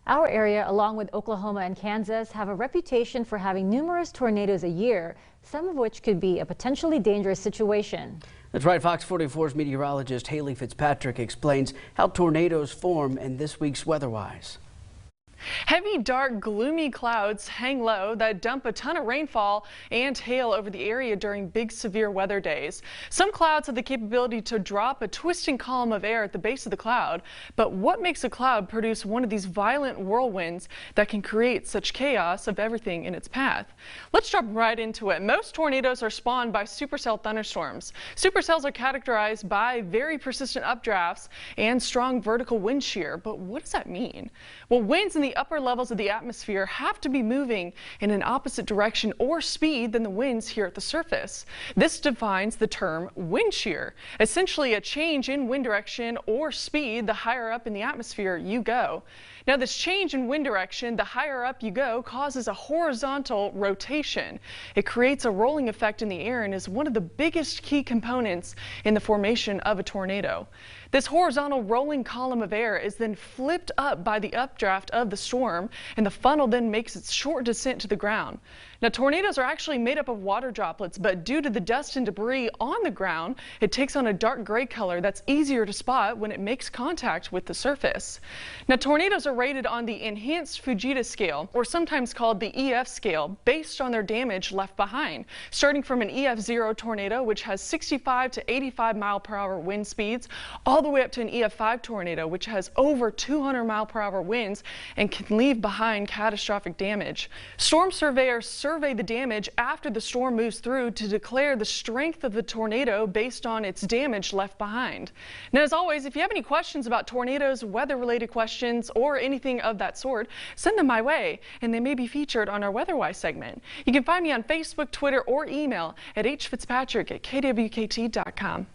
Our area, along with Oklahoma and Kansas, have a reputation for having numerous tornadoes a year, some of which could be a potentially dangerous situation. That's right. Fox 44's meteorologist Haley Fitzpatrick explains how tornadoes form in this week's WeatherWise. Heavy, dark, gloomy clouds hang low that dump a ton of rainfall and hail over the area during big severe weather days. Some clouds have the capability to drop a twisting column of air at the base of the cloud. But what makes a cloud produce one of these violent whirlwinds that can create such chaos of everything in its path? Let's jump right into it. Most tornadoes are spawned by supercell thunderstorms. Supercells are characterized by very persistent updrafts and strong vertical wind shear. But what does that mean? Well, winds in the upper levels of the atmosphere have to be moving in an opposite direction or speed than the winds here at the surface. This defines the term wind shear, essentially a change in wind direction or speed the higher up in the atmosphere you go. Now, this change in wind direction, the higher up you go, causes a horizontal rotation. It creates a rolling effect in the air and is one of the biggest key components in the formation of a tornado. This horizontal rolling column of air is then flipped up by the updraft of the storm, and the funnel then makes its short descent to the ground. Now, tornadoes are actually made up of water droplets, but due to the dust and debris on the ground, it takes on a dark gray color that's easier to spot when it makes contact with the surface. Now, tornadoes are rated on the Enhanced Fujita scale, or sometimes called the EF scale, based on their damage left behind, starting from an EF0 tornado, which has 65 to 85 mile-per-hour wind speeds, all the way up to an EF5 tornado, which has over 200 mile-per-hour winds and can leave behind catastrophic damage. Storm surveyors survey the damage after the storm moves through to declare the strength of the tornado based on its damage left behind. Now, as always, if you have any questions about tornadoes, weather-related questions, or anything of that sort, send them my way, and they may be featured on our WeatherWise segment. You can find me on Facebook, Twitter, or email at hfitzpatrick@kwkt.com.